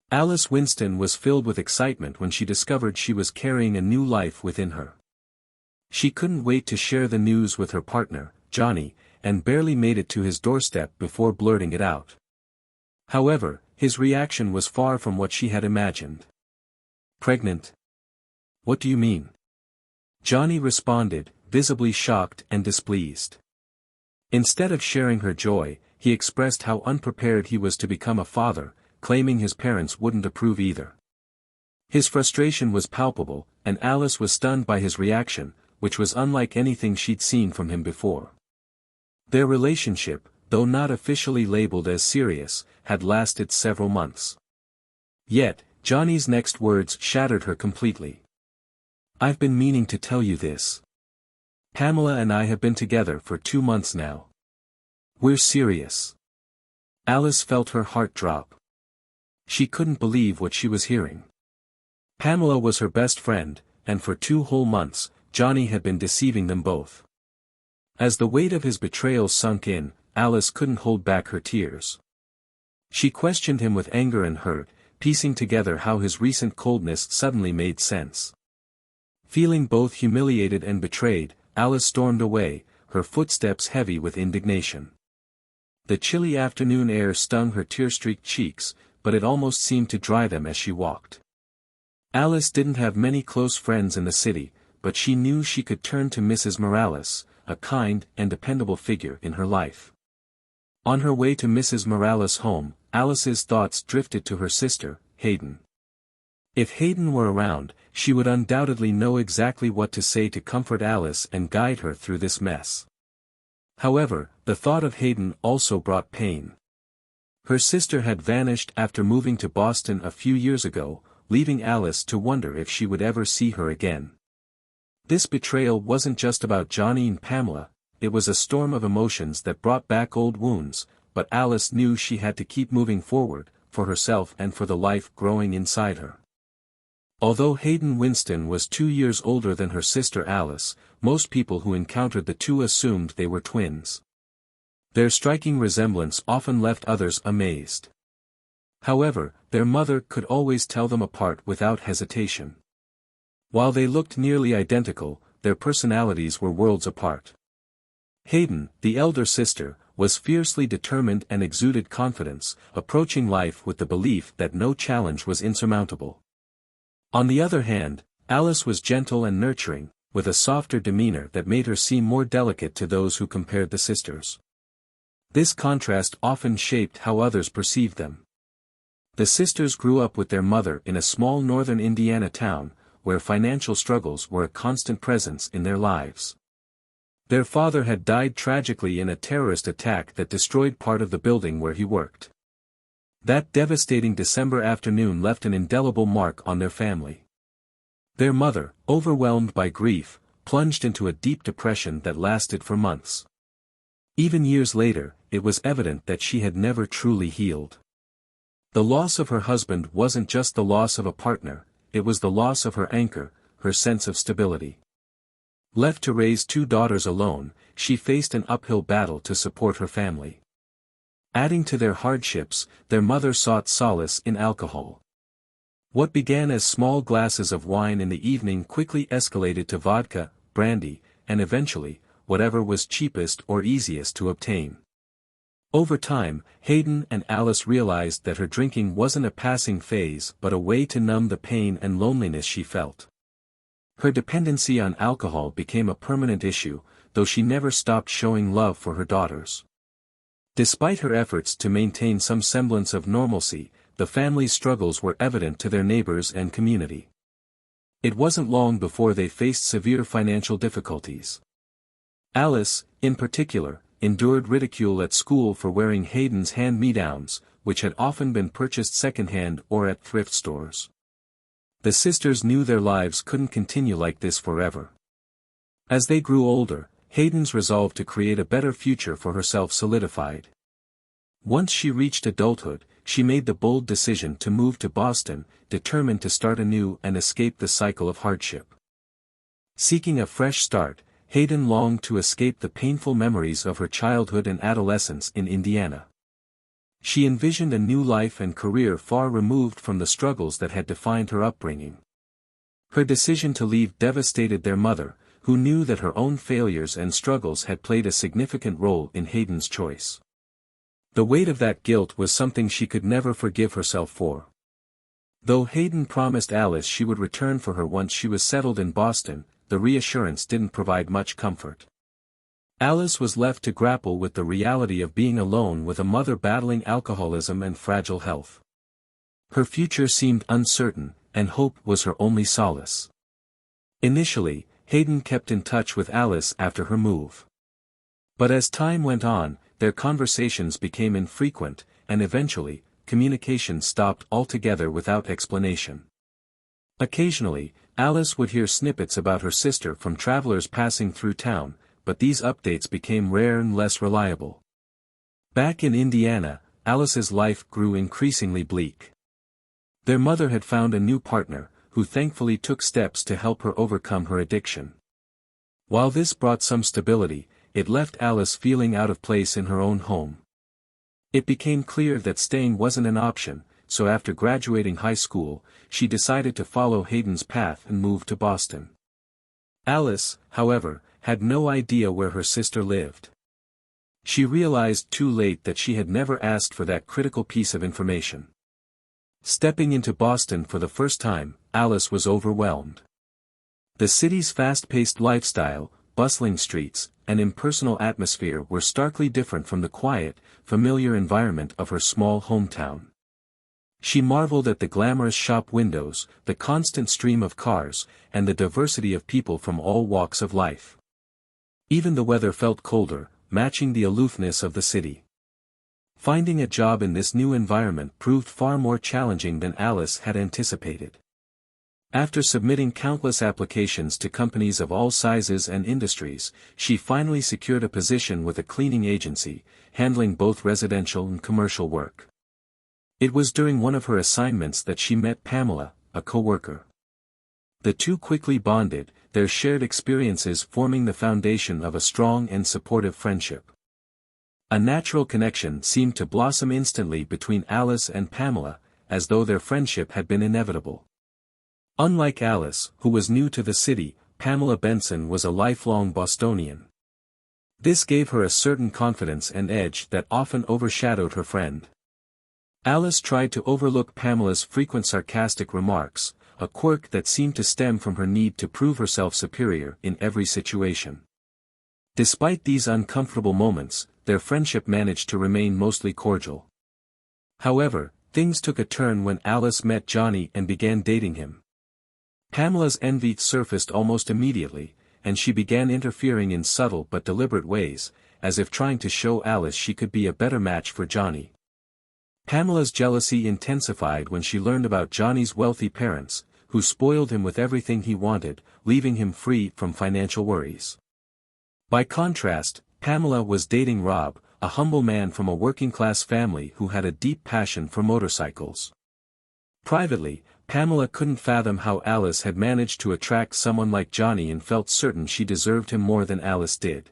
Alice Winston was filled with excitement when she discovered she was carrying a new life within her. She couldn't wait to share the news with her partner, Johnny, and barely made it to his doorstep before blurting it out. However, his reaction was far from what she had imagined. "Pregnant? What do you mean?" Johnny responded, visibly shocked and displeased. Instead of sharing her joy, he expressed how unprepared he was to become a father, claiming his parents wouldn't approve either. His frustration was palpable, and Alice was stunned by his reaction, which was unlike anything she'd seen from him before. Their relationship, though not officially labeled as serious, had lasted several months. Yet, Johnny's next words shattered her completely. "I've been meaning to tell you this. Pamela and I have been together for 2 months now. We're serious." Alice felt her heart drop. She couldn't believe what she was hearing. Pamela was her best friend, and for 2 whole months, Johnny had been deceiving them both. As the weight of his betrayal sunk in, Alice couldn't hold back her tears. She questioned him with anger and hurt, piecing together how his recent coldness suddenly made sense. Feeling both humiliated and betrayed, Alice stormed away, her footsteps heavy with indignation. The chilly afternoon air stung her tear-streaked cheeks, but it almost seemed to dry them as she walked. Alice didn't have many close friends in the city, but she knew she could turn to Mrs. Morales, a kind and dependable figure in her life. On her way to Mrs. Morales' home, Alice's thoughts drifted to her sister, Hayden. If Hayden were around, she would undoubtedly know exactly what to say to comfort Alice and guide her through this mess. However, the thought of Hayden also brought pain. Her sister had vanished after moving to Boston a few years ago, leaving Alice to wonder if she would ever see her again. This betrayal wasn't just about Johnny and Pamela, it was a storm of emotions that brought back old wounds, but Alice knew she had to keep moving forward, for herself and for the life growing inside her. Although Hayden Winston was 2 years older than her sister Alice, most people who encountered the two assumed they were twins. Their striking resemblance often left others amazed. However, their mother could always tell them apart without hesitation. While they looked nearly identical, their personalities were worlds apart. Hayden, the elder sister, was fiercely determined and exuded confidence, approaching life with the belief that no challenge was insurmountable. On the other hand, Alice was gentle and nurturing, with a softer demeanor that made her seem more delicate to those who compared the sisters. This contrast often shaped how others perceived them. The sisters grew up with their mother in a small northern Indiana town, where financial struggles were a constant presence in their lives. Their father had died tragically in a terrorist attack that destroyed part of the building where he worked. That devastating December afternoon left an indelible mark on their family. Their mother, overwhelmed by grief, plunged into a deep depression that lasted for months. Even years later, it was evident that she had never truly healed. The loss of her husband wasn't just the loss of a partner, it was the loss of her anchor, her sense of stability. Left to raise 2 daughters alone, she faced an uphill battle to support her family. Adding to their hardships, their mother sought solace in alcohol. What began as small glasses of wine in the evening quickly escalated to vodka, brandy, and eventually, whatever was cheapest or easiest to obtain. Over time, Hayden and Alice realized that her drinking wasn't a passing phase but a way to numb the pain and loneliness she felt. Her dependency on alcohol became a permanent issue, though she never stopped showing love for her daughters. Despite her efforts to maintain some semblance of normalcy, the family's struggles were evident to their neighbors and community. It wasn't long before they faced severe financial difficulties. Alice, in particular, endured ridicule at school for wearing Hayden's hand-me-downs, which had often been purchased second-hand or at thrift stores. The sisters knew their lives couldn't continue like this forever. As they grew older, Hayden's resolve to create a better future for herself solidified. Once she reached adulthood, she made the bold decision to move to Boston, determined to start anew and escape the cycle of hardship. Seeking a fresh start, Hayden longed to escape the painful memories of her childhood and adolescence in Indiana. She envisioned a new life and career far removed from the struggles that had defined her upbringing. Her decision to leave devastated their mother, who knew that her own failures and struggles had played a significant role in Hayden's choice. The weight of that guilt was something she could never forgive herself for. Though Hayden promised Alice she would return for her once she was settled in Boston, the reassurance didn't provide much comfort. Alice was left to grapple with the reality of being alone with a mother battling alcoholism and fragile health. Her future seemed uncertain, and hope was her only solace. Initially, Hayden kept in touch with Alice after her move. But as time went on, their conversations became infrequent, and eventually, communication stopped altogether without explanation. Occasionally, Alice would hear snippets about her sister from travelers passing through town, but these updates became rare and less reliable. Back in Indiana, Alice's life grew increasingly bleak. Their mother had found a new partner, who thankfully took steps to help her overcome her addiction. While this brought some stability, it left Alice feeling out of place in her own home. It became clear that staying wasn't an option, so after graduating high school, she decided to follow Hayden's path and move to Boston. Alice, however, had no idea where her sister lived. She realized too late that she had never asked for that critical piece of information. Stepping into Boston for the first time, Alice was overwhelmed. The city's fast-paced lifestyle, bustling streets, and impersonal atmosphere were starkly different from the quiet, familiar environment of her small hometown. She marveled at the glamorous shop windows, the constant stream of cars, and the diversity of people from all walks of life. Even the weather felt colder, matching the aloofness of the city. Finding a job in this new environment proved far more challenging than Alice had anticipated. After submitting countless applications to companies of all sizes and industries, she finally secured a position with a cleaning agency, handling both residential and commercial work. It was during one of her assignments that she met Pamela, a coworker. The two quickly bonded, their shared experiences forming the foundation of a strong and supportive friendship. A natural connection seemed to blossom instantly between Alice and Pamela, as though their friendship had been inevitable. Unlike Alice, who was new to the city, Pamela Benson was a lifelong Bostonian. This gave her a certain confidence and edge that often overshadowed her friend. Alice tried to overlook Pamela's frequent sarcastic remarks, a quirk that seemed to stem from her need to prove herself superior in every situation. Despite these uncomfortable moments, their friendship managed to remain mostly cordial. However, things took a turn when Alice met Johnny and began dating him. Pamela's envy surfaced almost immediately, and she began interfering in subtle but deliberate ways, as if trying to show Alice she could be a better match for Johnny. Pamela's jealousy intensified when she learned about Johnny's wealthy parents, who spoiled him with everything he wanted, leaving him free from financial worries. By contrast, Pamela was dating Rob, a humble man from a working-class family who had a deep passion for motorcycles. Privately, Pamela couldn't fathom how Alice had managed to attract someone like Johnny and felt certain she deserved him more than Alice did.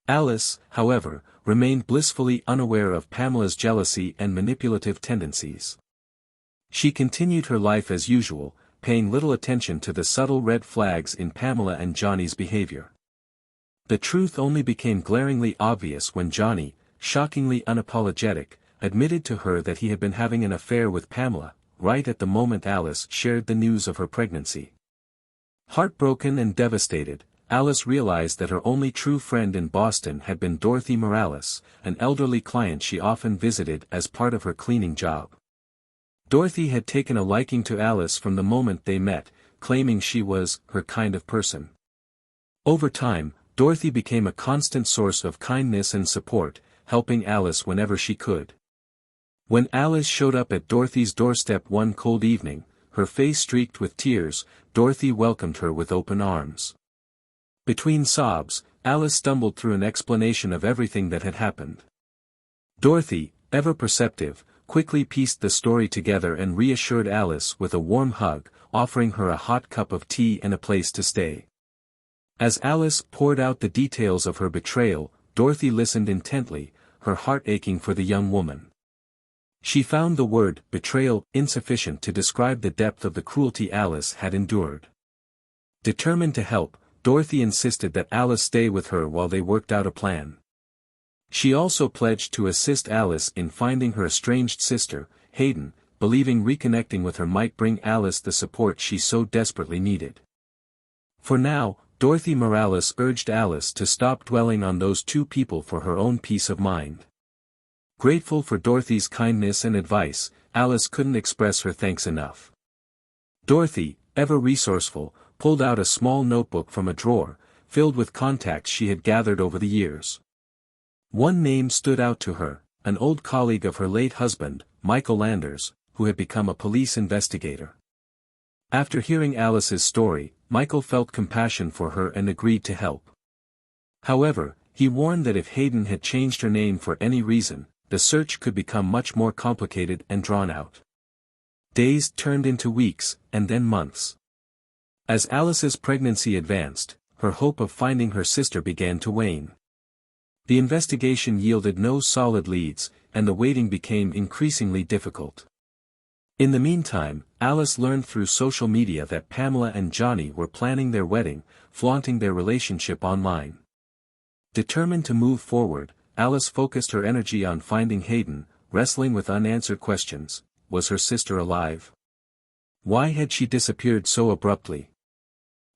Alice, however, remained blissfully unaware of Pamela's jealousy and manipulative tendencies. She continued her life as usual, paying little attention to the subtle red flags in Pamela and Johnny's behavior. The truth only became glaringly obvious when Johnny, shockingly unapologetic, admitted to her that he had been having an affair with Pamela, right at the moment Alice shared the news of her pregnancy. Heartbroken and devastated, Alice realized that her only true friend in Boston had been Dorothy Morales, an elderly client she often visited as part of her cleaning job. Dorothy had taken a liking to Alice from the moment they met, claiming she was her kind of person. Over time, Dorothy became a constant source of kindness and support, helping Alice whenever she could. When Alice showed up at Dorothy's doorstep one cold evening, her face streaked with tears, Dorothy welcomed her with open arms. Between sobs, Alice stumbled through an explanation of everything that had happened. Dorothy, ever perceptive, quickly pieced the story together and reassured Alice with a warm hug, offering her a hot cup of tea and a place to stay. As Alice poured out the details of her betrayal, Dorothy listened intently, her heart aching for the young woman. She found the word betrayal insufficient to describe the depth of the cruelty Alice had endured. Determined to help, Dorothy insisted that Alice stay with her while they worked out a plan. She also pledged to assist Alice in finding her estranged sister, Hayden, believing reconnecting with her might bring Alice the support she so desperately needed. For now, Dorothy Morales urged Alice to stop dwelling on those two people for her own peace of mind. Grateful for Dorothy's kindness and advice, Alice couldn't express her thanks enough. Dorothy, ever resourceful, pulled out a small notebook from a drawer, filled with contacts she had gathered over the years. One name stood out to her, an old colleague of her late husband, Michael Landers, who had become a police investigator. After hearing Alice's story, Michael felt compassion for her and agreed to help. However, he warned that if Hayden had changed her name for any reason, the search could become much more complicated and drawn out. Days turned into weeks, and then months. As Alice's pregnancy advanced, her hope of finding her sister began to wane. The investigation yielded no solid leads, and the waiting became increasingly difficult. In the meantime, Alice learned through social media that Pamela and Johnny were planning their wedding, flaunting their relationship online. Determined to move forward, Alice focused her energy on finding Hayden, wrestling with unanswered questions. Was her sister alive? Why had she disappeared so abruptly?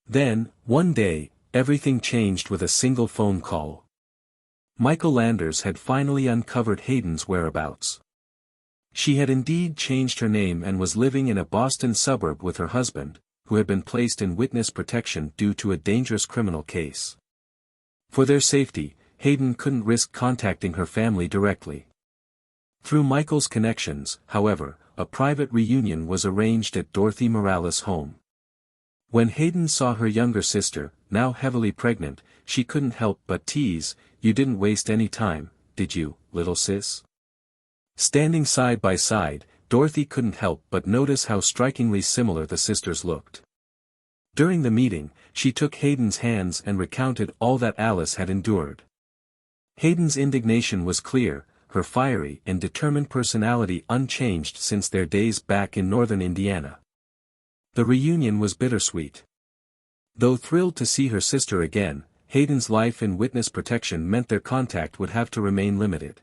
Then, one day, everything changed with a single phone call. Michael Landers had finally uncovered Hayden's whereabouts. She had indeed changed her name and was living in a Boston suburb with her husband, who had been placed in witness protection due to a dangerous criminal case. For their safety, Hayden couldn't risk contacting her family directly. Through Michael's connections, however, a private reunion was arranged at Dorothy Morales' home. When Hayden saw her younger sister, now heavily pregnant, she couldn't help but tease, "You didn't waste any time, did you, little sis?" Standing side by side, Dorothy couldn't help but notice how strikingly similar the sisters looked. During the meeting, she took Hayden's hands and recounted all that Alice had endured. Hayden's indignation was clear, her fiery and determined personality unchanged since their days back in northern Indiana. The reunion was bittersweet. Though thrilled to see her sister again, Hayden's life in witness protection meant their contact would have to remain limited.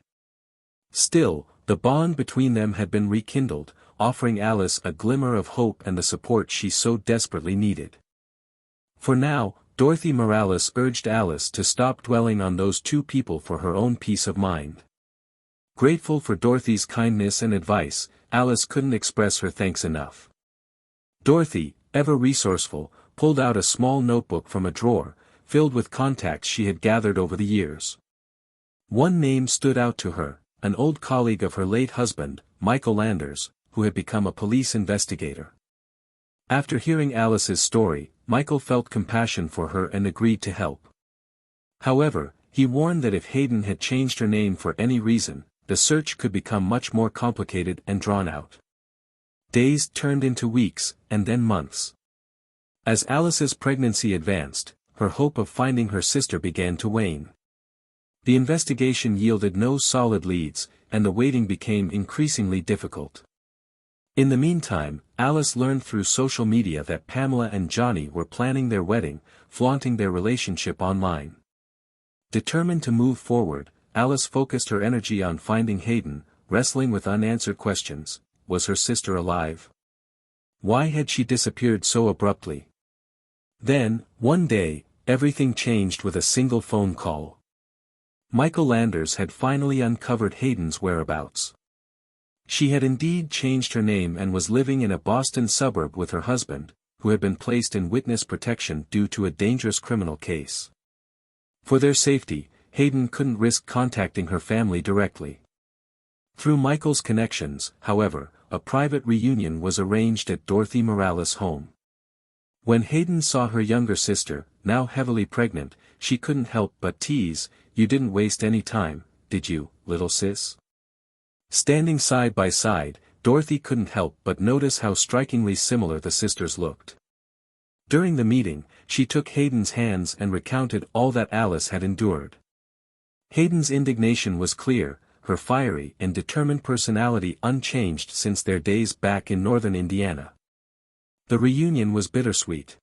Still, the bond between them had been rekindled, offering Alice a glimmer of hope and the support she so desperately needed. For now, Dorothy Morales urged Alice to stop dwelling on those two people for her own peace of mind. Grateful for Dorothy's kindness and advice, Alice couldn't express her thanks enough. Dorothy, ever resourceful, pulled out a small notebook from a drawer, filled with contacts she had gathered over the years. One name stood out to her, an old colleague of her late husband, Michael Landers, who had become a police investigator. After hearing Alice's story, Michael felt compassion for her and agreed to help. However, he warned that if Hayden had changed her name for any reason, the search could become much more complicated and drawn out. Days turned into weeks, and then months. As Alice's pregnancy advanced, her hope of finding her sister began to wane. The investigation yielded no solid leads, and the waiting became increasingly difficult. In the meantime, Alice learned through social media that Pamela and Johnny were planning their wedding, flaunting their relationship online. Determined to move forward, Alice focused her energy on finding Hayden, wrestling with unanswered questions. Was her sister alive? Why had she disappeared so abruptly? Then, one day, everything changed with a single phone call. Michael Landers had finally uncovered Hayden's whereabouts. She had indeed changed her name and was living in a Boston suburb with her husband, who had been placed in witness protection due to a dangerous criminal case. For their safety, Hayden couldn't risk contacting her family directly. Through Michael's connections, however, a private reunion was arranged at Dorothy Morales' home. When Hayden saw her younger sister, now heavily pregnant, she couldn't help but tease, "You didn't waste any time, did you, little sis?" Standing side by side, Dorothy couldn't help but notice how strikingly similar the sisters looked. During the meeting, she took Hayden's hands and recounted all that Alice had endured. Hayden's indignation was clear, her fiery and determined personality unchanged since their days back in northern Indiana. The reunion was bittersweet.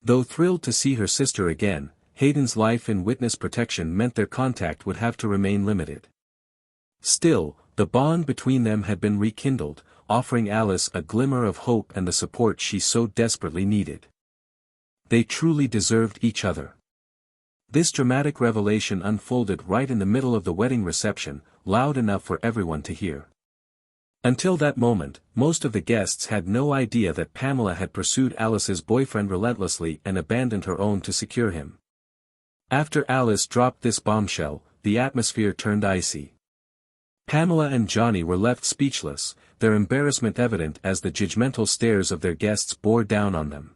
Though thrilled to see her sister again, Hayden's life in witness protection meant their contact would have to remain limited. Still, the bond between them had been rekindled, offering Alice a glimmer of hope and the support she so desperately needed. They truly deserved each other. This dramatic revelation unfolded right in the middle of the wedding reception, loud enough for everyone to hear. Until that moment, most of the guests had no idea that Pamela had pursued Alice's boyfriend relentlessly and abandoned her own to secure him. After Alice dropped this bombshell, the atmosphere turned icy. Pamela and Johnny were left speechless, their embarrassment evident as the judgmental stares of their guests bore down on them.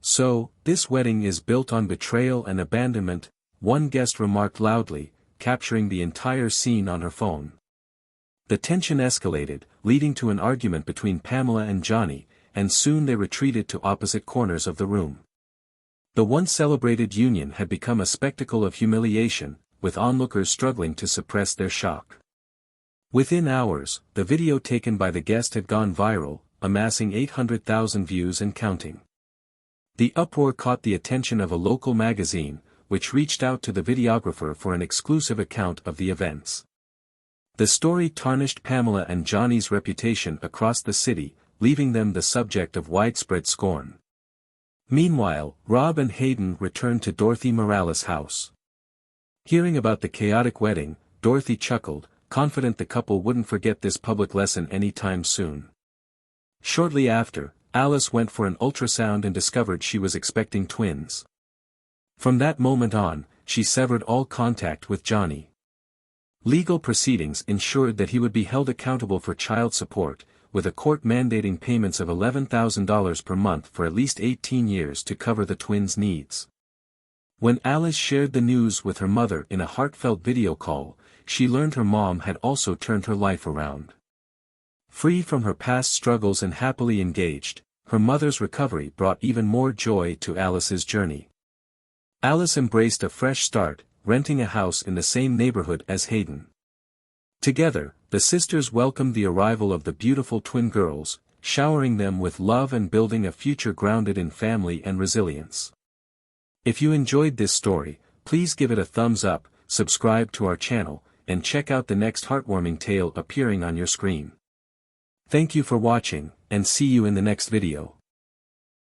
"So, this wedding is built on betrayal and abandonment," one guest remarked loudly, capturing the entire scene on her phone. The tension escalated, leading to an argument between Pamela and Johnny, and soon they retreated to opposite corners of the room. The once celebrated union had become a spectacle of humiliation, with onlookers struggling to suppress their shock. Within hours, the video taken by the guest had gone viral, amassing 800,000 views and counting. The uproar caught the attention of a local magazine, which reached out to the videographer for an exclusive account of the events. The story tarnished Pamela and Johnny's reputation across the city, leaving them the subject of widespread scorn. Meanwhile, Rob and Hayden returned to Dorothy Morales' house. Hearing about the chaotic wedding, Dorothy chuckled, confident the couple wouldn't forget this public lesson anytime soon. Shortly after, Alice went for an ultrasound and discovered she was expecting twins. From that moment on, she severed all contact with Johnny. Legal proceedings ensured that he would be held accountable for child support, with a court mandating payments of $11,000 per month for at least 18 years to cover the twins' needs. When Alice shared the news with her mother in a heartfelt video call, she learned her mom had also turned her life around. Free from her past struggles and happily engaged, her mother's recovery brought even more joy to Alice's journey. Alice embraced a fresh start, renting a house in the same neighborhood as Hayden. Together, the sisters welcomed the arrival of the beautiful twin girls, showering them with love and building a future grounded in family and resilience. If you enjoyed this story, please give it a thumbs up, subscribe to our channel, and check out the next heartwarming tale appearing on your screen. Thank you for watching, and see you in the next video.